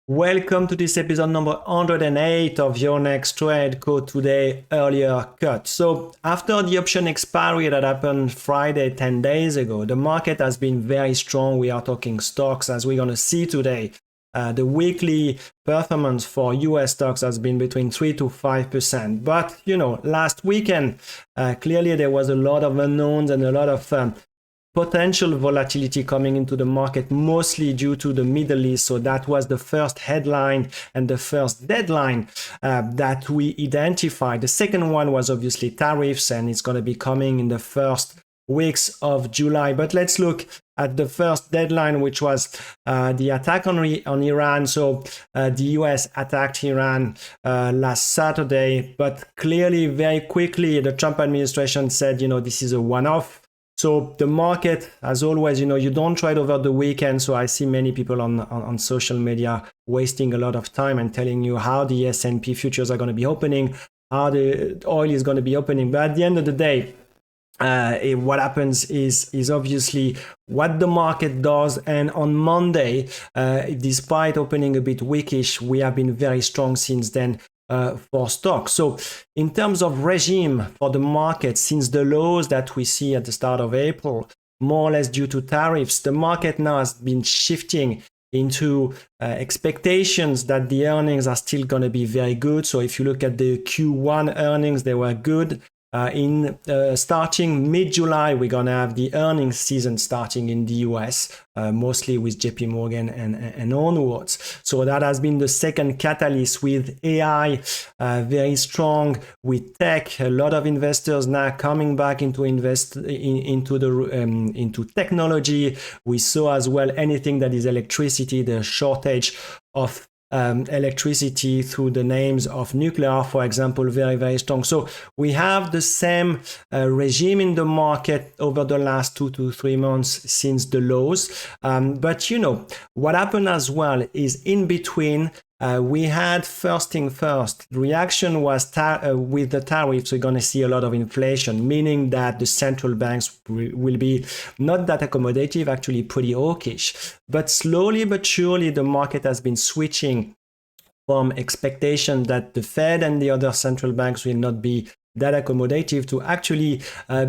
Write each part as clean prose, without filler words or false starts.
Welcome to this episode number 108 of Your Next Trade Code Today Earlier Cut. So after the option expiry that happened Friday 10 days ago, the market has been very strong. We are talking stocks as we're going to see today. The weekly performance for US stocks has been between 3 to 5%. But, last weekend, clearly there was a lot of unknowns and a lot of potential volatility coming into the market, mostly due to the Middle East. So that was the first headline and the first deadline that we identified. The second one was obviously tariffs, and it's going to be coming in the first weeks of July. But let's look at the first deadline, which was the attack on Iran. So the US attacked Iran last Saturday, but clearly very quickly the Trump administration said, this is a one-off. So the market, as always, you don't trade over the weekend. So I see many people on social media wasting a lot of time and telling you how the S&P futures are going to be opening, how the oil is going to be opening. But at the end of the day, what happens is obviously what the market does. And on Monday, despite opening a bit weakish, we have been very strong since then. For stocks. So in terms of regime for the market, since the lows that we see at the start of April, more or less due to tariffs, the market now has been shifting into expectations that the earnings are still going to be very good. So if you look at the Q1 earnings, they were good. Starting mid-July, we're going to have the earnings season starting in the US, mostly with JP Morgan and onwards. So that has been the second catalyst, with AI very strong, with tech. A lot of investors now coming back into into technology. We saw as well anything that is electricity, the shortage of electricity through the names of nuclear, for example, very, very strong. So we have the same regime in the market over the last 2 to 3 months since the lows. But what happened as well is in between, we had first thing first, reaction was with the tariffs, we're going to see a lot of inflation, meaning that the central banks will be not that accommodative, actually pretty hawkish. But slowly but surely, the market has been switching from expectation that the Fed and the other central banks will not be that accommodative to actually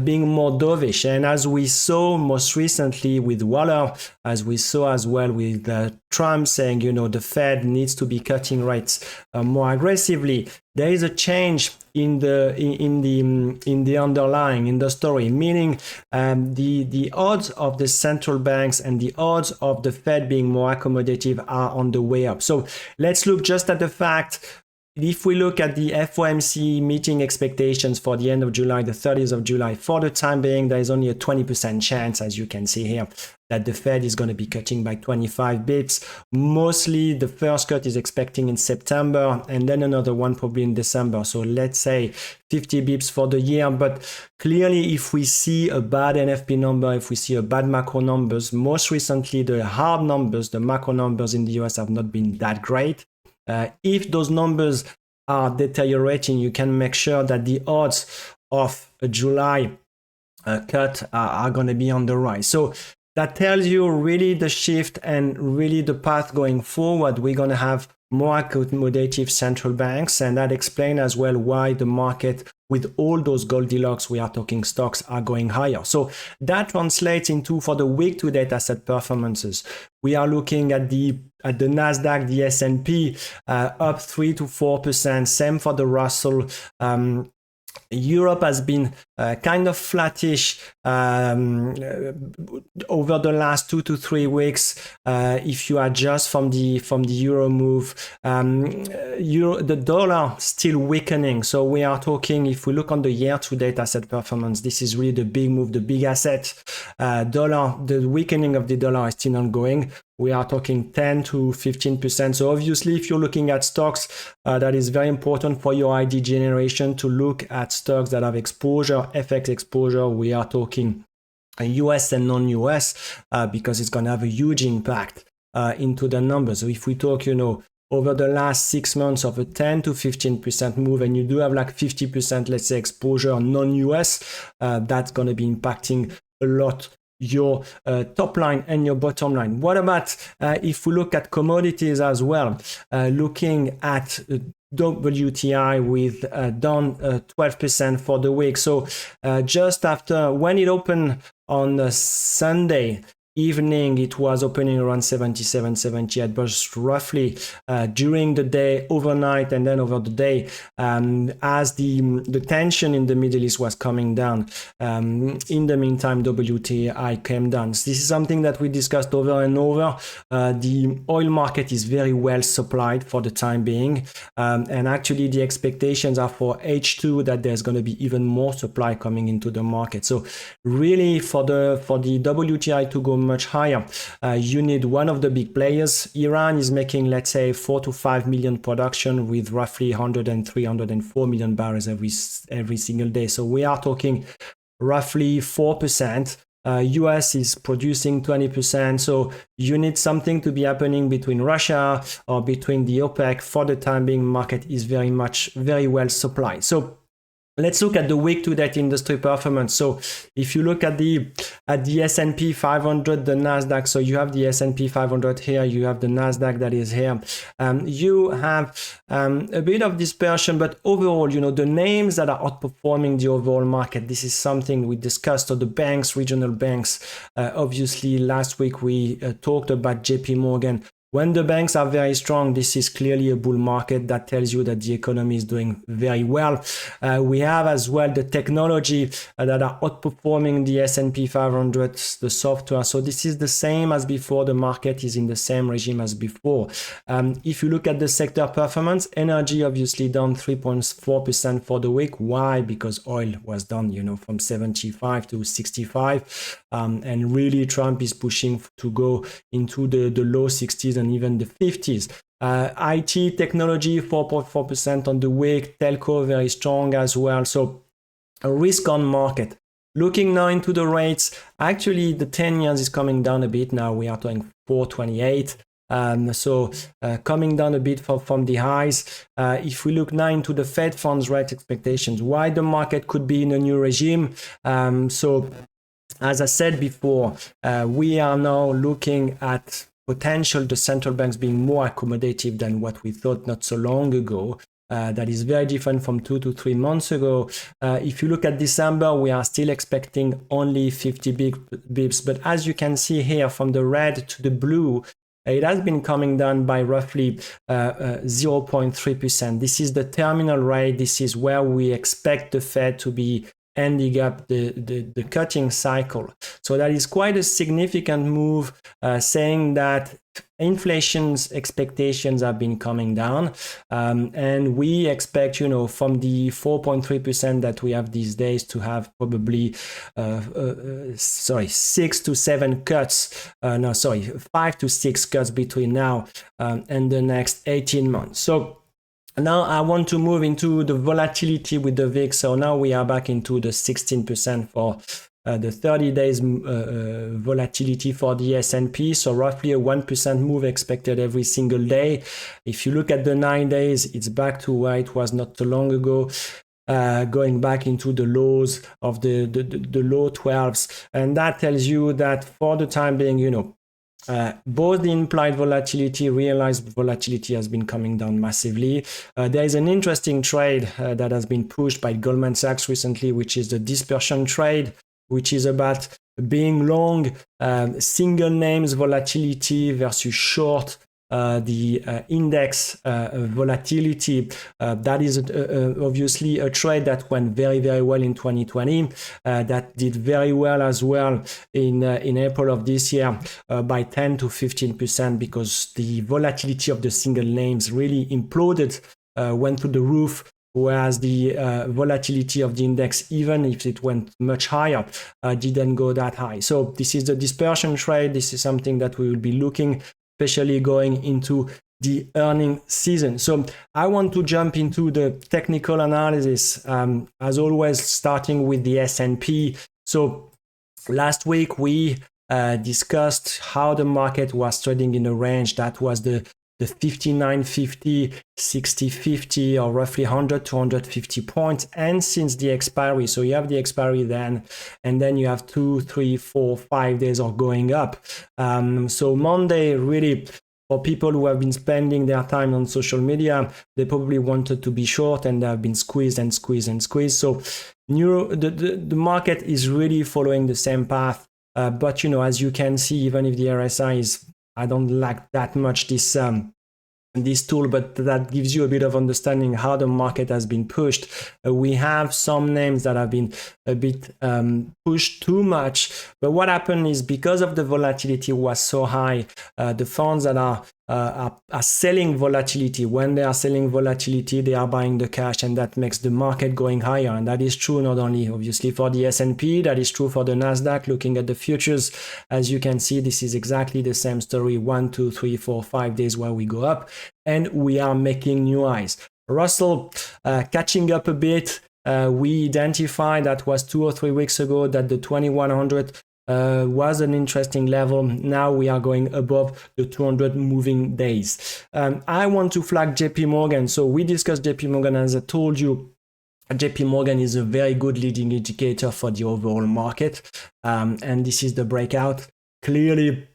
being more dovish. And as we saw most recently with Waller, as we saw as well with Trump saying, the Fed needs to be cutting rates more aggressively, there is a change in the underlying, in the story, meaning the odds of the central banks and the odds of the Fed being more accommodative are on the way up. So let's look just at the fact. If we look at the FOMC meeting expectations for the end of July, the 30th of July, for the time being, there is only a 20% chance, as you can see here, that the Fed is going to be cutting by 25 bips. Mostly the first cut is expecting in September and then another one probably in December. So let's say 50 bips for the year. But clearly, if we see a bad NFP number, if we see a bad macro numbers, most recently the hard numbers, the macro numbers in the US have not been that great. If those numbers are deteriorating, you can make sure that the odds of a July cut are going to be on the rise. So that tells you really the shift and really the path going forward. We're going to have more accommodative central banks, and that explains as well why the market, with all those Goldilocks, we are talking stocks, are going higher. So that translates into, for the week to date asset performances, we are looking at the Nasdaq, the S&P up 3 to 4%. Same for the Russell. Europe has been kind of flattish over the last 2 to 3 weeks. If you adjust from the euro move, the dollar still weakening. So we are talking, if we look on the year-to-date asset performance, this is really the big move, the big asset. The weakening of the dollar is still ongoing. We are talking 10 to 15%. So obviously, if you're looking at stocks, that is very important for your ID generation to look at stocks that have exposure, FX exposure. We are talking US and non-US because it's going to have a huge impact into the numbers. So if we talk, over the last 6 months of a 10 to 15% move, and you do have like 50%, let's say, exposure non-US, that's going to be impacting a lot your top line and your bottom line. What about if we look at commodities as well, looking at WTI with down 12% for the week. So just after, when it opened on Sunday evening, it was opening around 77, 78, but roughly during the day, overnight, and then over the day, as the tension in the Middle East was coming down. In the meantime, WTI came down. So this is something that we discussed over and over. The oil market is very well supplied for the time being, and actually the expectations are for H2 that there's going to be even more supply coming into the market. So really, for the WTI to go much higher, you need one of the big players. Iran is making, let's say, 4 to 5 million production with roughly 103, 104 million barrels every single day. So we are talking roughly 4%. US is producing 20%. So you need something to be happening between Russia or between the OPEC. For the time being, market is very well supplied. So let's look at the week-to-date industry performance. So if you look at the S&P 500, the Nasdaq, so you have the S&P 500 here, you have the Nasdaq that is here. You have a bit of dispersion, but overall, the names that are outperforming the overall market, this is something we discussed. So the banks, regional banks, obviously last week we talked about JP Morgan. When the banks are very strong, this is clearly a bull market. That tells you that the economy is doing very well. We have as well the technology that are outperforming the S&P 500, the software. So this is the same as before. The market is in the same regime as before. If you look at the sector performance, energy obviously down 3.4% for the week. Why? Because oil was down, from 75 to 65. And really Trump is pushing to go into the low 60s and even the 50s. IT technology 4.4% on the week. Telco very strong as well. So a risk on market. Looking now into the rates, actually the 10 years is coming down a bit now. We are talking 4.28. So coming down a bit from the highs. If we look now into the Fed funds rate expectations, why the market could be in a new regime. So as I said before, we are now looking at potential the central banks being more accommodative than what we thought not so long ago. That is very different from 2 to 3 months ago. If you look at December, we are still expecting only 50 bips. But as you can see here, from the red to the blue, it has been coming down by roughly 0.3%. This is the terminal rate. This is where we expect the Fed to be ending up the cutting cycle. So that is quite a significant move, saying that inflation's expectations have been coming down, and we expect, from the 4.3% that we have these days to have probably 6 to 7 cuts, 5 to 6 cuts between now and the next 18 months. So now I want to move into the volatility with the VIX. So now we are back into the 16% for the 30 days volatility for the S&P. So roughly a 1% move expected every single day. If you look at the 9 days, it's back to where it was not so long ago. Going back into the lows of the low 12s. And that tells you that for the time being, both the implied volatility, realized volatility has been coming down massively. There is an interesting trade that has been pushed by Goldman Sachs recently, which is the dispersion trade, which is about being long single names volatility versus short the index volatility. That is obviously a trade that went very, very well in 2020. That did very well as well in April of this year by 10 to 15%, because the volatility of the single names really imploded, went through the roof. Whereas the volatility of the index, even if it went much higher, didn't go that high. So this is the dispersion trade. This is something that we will be looking, especially going into the earning season. So I want to jump into the technical analysis, as always, starting with the S&P. So last week we discussed how the market was trading in a range. That was the the 59.50, 60.50, or roughly 100 to 150 points, and since the expiry. So you have the expiry then, and then you have 2, 3, 4, 5 days of going up. So Monday really, for people who have been spending their time on social media, they probably wanted to be short and they have been squeezed and squeezed and squeezed. So the market is really following the same path. But as you can see, even if the RSI is, I don't like that much this tool, but that gives you a bit of understanding how the market has been pushed. We have some names that have been a bit pushed too much, but what happened is because of the volatility was so high, the funds that are selling volatility. When they are selling volatility, they are buying the cash, and that makes the market going higher. And that is true not only obviously for the S&P, that is true for the Nasdaq. Looking at the futures, as you can see, this is exactly the same story. 1, 2, 3, 4, 5 days where we go up, and we are making new highs. Russell catching up a bit. We identified, that was 2 or 3 weeks ago, that the 2100 was an interesting level. Now we are going above the 200 moving days. I want to flag JP Morgan. So we discussed JP Morgan. As I told you, JP Morgan is a very good leading indicator for the overall market. And this is the breakout. Clearly,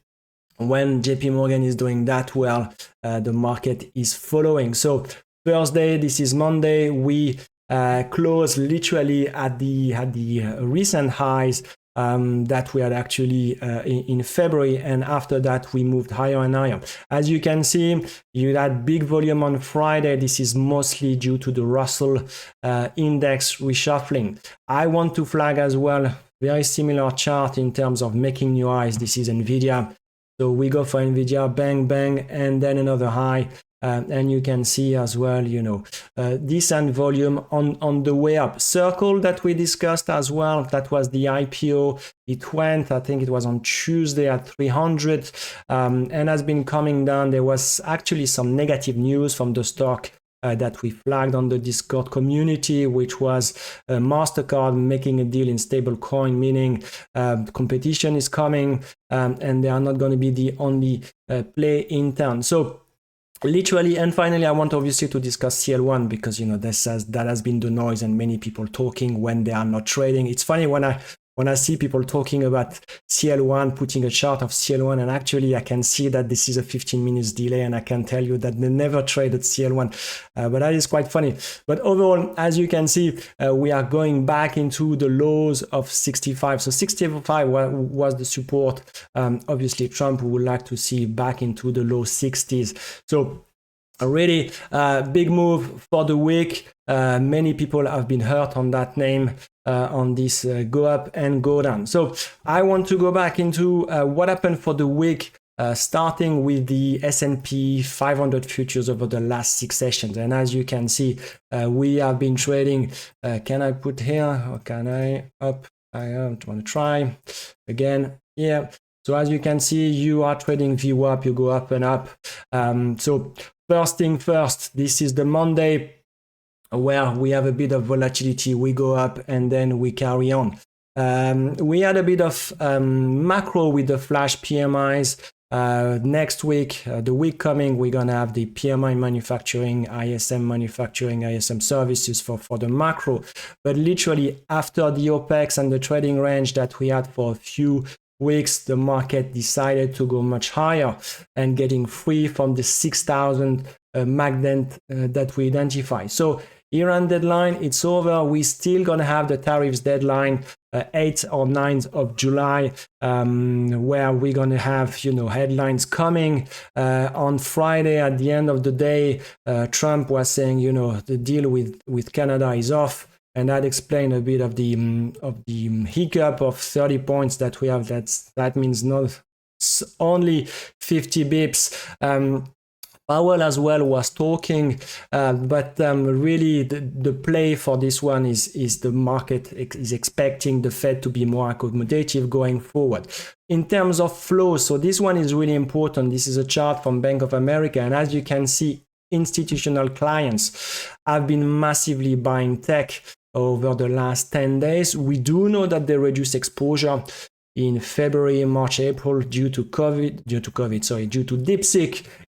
when JP Morgan is doing that well, the market is following. So Thursday, this is Monday, we closed literally at the recent highs that we had actually in February, and after that we moved higher and higher. As you can see, you had big volume on Friday. This is mostly due to the Russell index reshuffling. I want to flag as well very similar chart in terms of making new highs. This is Nvidia. So we go for Nvidia, bang, bang, and then another high. And you can see as well, decent volume on the way up. Circle that we discussed as well, that was the IPO. It went, I think it was on Tuesday at 300 and has been coming down. There was actually some negative news from the stock that we flagged on the Discord community, which was MasterCard making a deal in stablecoin, meaning competition is coming and they are not going to be the only play in town. So literally, and finally, I want obviously to discuss CL1 because that has been the noise and many people talking when they are not trading. It's funny when I see people talking about CL1, putting a chart of CL1, and actually I can see that this is a 15 minutes delay, and I can tell you that they never traded CL1, but that is quite funny. But overall, as you can see, we are going back into the lows of 65. So 65 was the support. Obviously, Trump would like to see back into the low 60s. So a really big move for the week. Many people have been hurt on that name, on this go up and go down. So I want to go back into what happened for the week, starting with the S&P 500 futures over the last 6 sessions. And as you can see, we have been trading. Can I put here, or can I up? I want to try again here. So as you can see, you are trading VWAP, you go up and up. So first thing first, this is the Monday where we have a bit of volatility. We go up and then we carry on. We had a bit of macro with the flash PMIs. Next week, the week coming, we're going to have the PMI manufacturing, ISM manufacturing, ISM services for the macro. But literally after the OPEX and the trading range that we had for a few weeks, the market decided to go much higher and getting free from the 6,000 magnet that we identify. So Iran deadline, it's over. We're still going to have the tariffs deadline, 8th or 9th of July, where we're going to have, headlines coming. On Friday, at the end of the day, Trump was saying, the deal with Canada is off. And that explained a bit of the hiccup of 30 points that we have. That means not only 50 bips. Powell as well was talking, but really the play for this one is the market is expecting the Fed to be more accommodative going forward. In terms of flow, so this one is really important. This is a chart from Bank of America, and as you can see, institutional clients have been massively buying tech over the last 10 days. We do know that they reduce exposure in February, March, April due to DeepSeek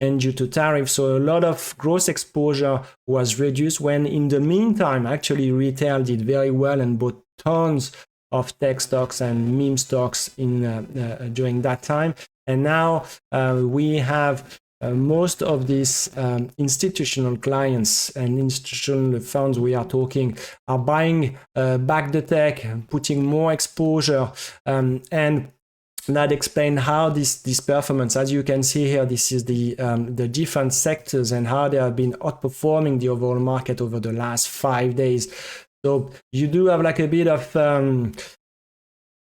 and due to tariffs. So a lot of gross exposure was reduced, when in the meantime, actually retail did very well and bought tons of tech stocks and meme stocks during that time. And now we have most of these institutional clients and institutional funds we are talking are buying back the tech, putting more exposure, and that explains how this performance, as you can see here, this is the different sectors and how they have been outperforming the overall market over the last 5 days. So you do have like a bit of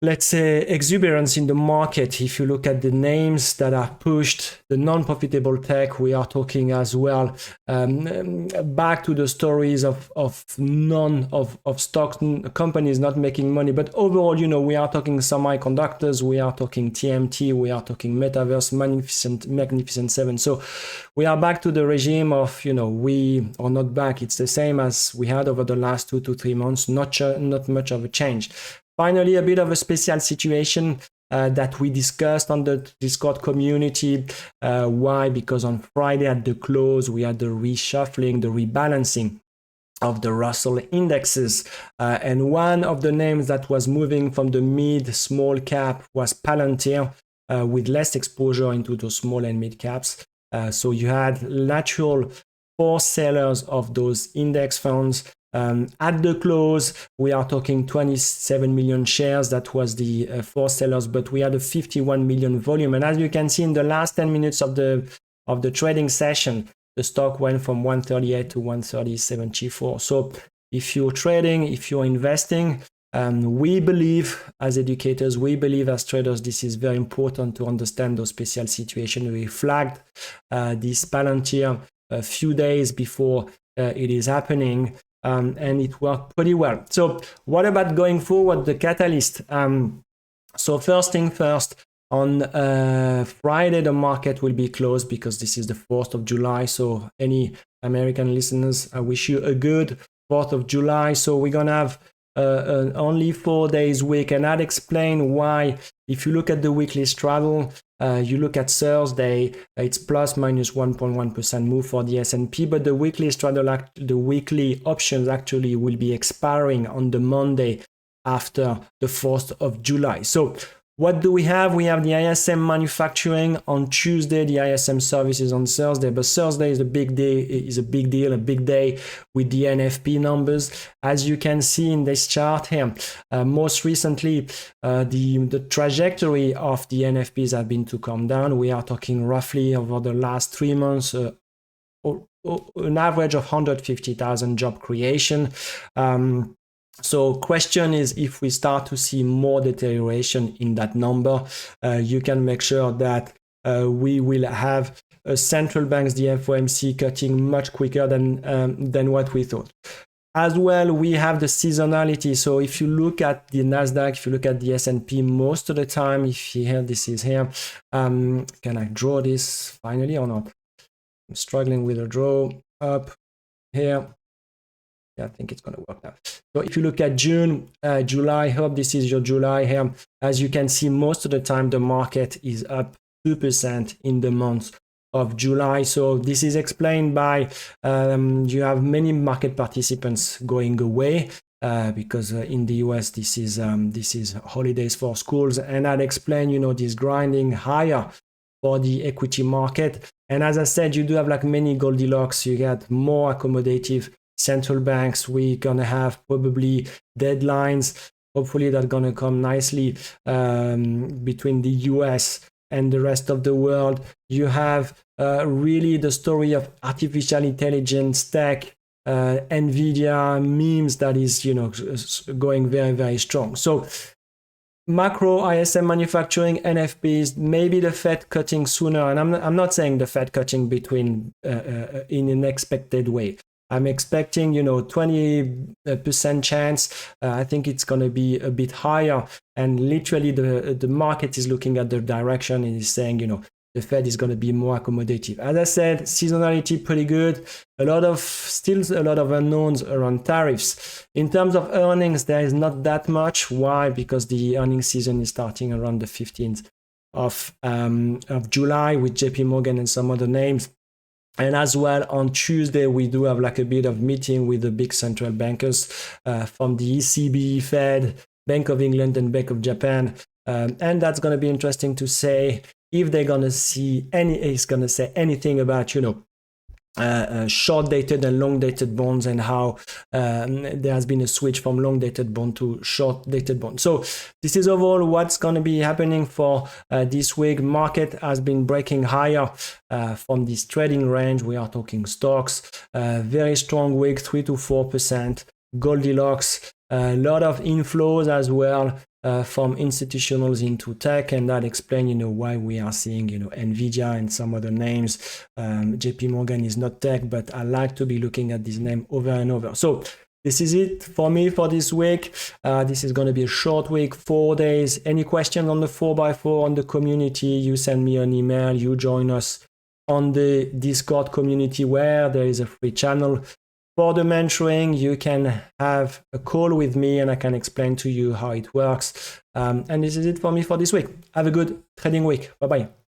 let's say exuberance in the market. If you look at the names that are pushed, the non-profitable tech, we are talking as well back to the stories of stocks companies not making money. But overall, we are talking semiconductors, we are talking TMT, we are talking metaverse, magnificent seven. So we are back to the regime of we are not back. It's the same as we had over the last 2 to 3 months. Not much of a change. Finally, a bit of a special situation that we discussed on the Discord community. Why? Because on Friday at the close, we had the reshuffling, the rebalancing of the Russell indexes. And one of the names that was moving from the mid-small cap was Palantir, with less exposure into those small and mid caps. So you had natural force sellers of those index funds. At the close, we are talking 27 million shares. That was the force sellers, but we had a 51 million volume. And as you can see in the last 10 minutes of the trading session, the stock went from 138 to 130.74. So if you're trading, if you're investing, we believe as educators, we believe as traders, this is very important to understand those special situations. We flagged this Palantir a few days before it is happening. And it worked pretty well. So what about going forward, the catalyst? So first thing first, on Friday, the market will be closed because this is the 4th of July. So any American listeners, I wish you a good 4th of July. So we're going to have only 4 days week. And I'd explain why. If you look at the weekly straddle, you look at Thursday, it's plus minus 1.1% move for the S&P, but the weekly straddle, the weekly options actually will be expiring on the Monday after the 4th of July. So what do we have? We have the ISM manufacturing on Tuesday, the ISM services on Thursday, but Thursday is a big deal, a big day with the NFP numbers. As you can see in this chart here, most recently, the trajectory of the NFPs have been to come down. We are talking roughly over the last 3 months, an average of 150,000 job creation. So question is, if we start to see more deterioration in that number, you can make sure that we will have central banks, the FOMC, cutting much quicker than what we thought. As well, we have the seasonality. So if you look at the Nasdaq, if you look at the S&P, most of the time, if here, this is here, can I draw this finally or not? I'm struggling with a draw up here. I think it's going to work now. So if you look at June, July, I hope this is your July here. As you can see, most of the time the market is up 2% in the month of July. So this is explained by you have many market participants going away because in the US this is holidays for schools, and I'd explain this grinding higher for the equity market. And as I said, you do have like many Goldilocks. You get more accommodative central banks. We're gonna have probably deadlines, hopefully that's gonna come nicely between the US and the rest of the world. You have really the story of artificial intelligence, tech, Nvidia, memes that is going very, very strong. So macro, ISM manufacturing, NFPs, maybe the Fed cutting sooner, and I'm not saying the Fed cutting between in an expected way. I'm expecting, 20% chance. I think it's going to be a bit higher. And literally the market is looking at the direction and is saying, the Fed is going to be more accommodative. As I said, seasonality pretty good. Still a lot of unknowns around tariffs. In terms of earnings, there is not that much. Why? Because the earnings season is starting around the 15th of July with JP Morgan and some other names. And as well on Tuesday, we do have like a bit of meeting with the big central bankers from the ECB, Fed, Bank of England, and Bank of Japan. And that's going to be interesting to say if they're going to say anything about, short-dated and long-dated bonds, and how there has been a switch from long-dated bond to short-dated bond. So this is overall what's going to be happening for this week. Market has been breaking higher from this trading range. We are talking stocks. Very strong week, 3 to 4%. Goldilocks. A lot of inflows as well from institutionals into tech, and that explains, why we are seeing, Nvidia and some other names. JP Morgan is not tech, but I like to be looking at this name over and over. So this is it for me for this week. This is going to be a short week, 4 days. Any questions on the 4x4 on the community, you send me an email, you join us on the Discord community where there is a free channel. For the mentoring, you can have a call with me and I can explain to you how it works. And this is it for me for this week. Have a good trading week. Bye-bye.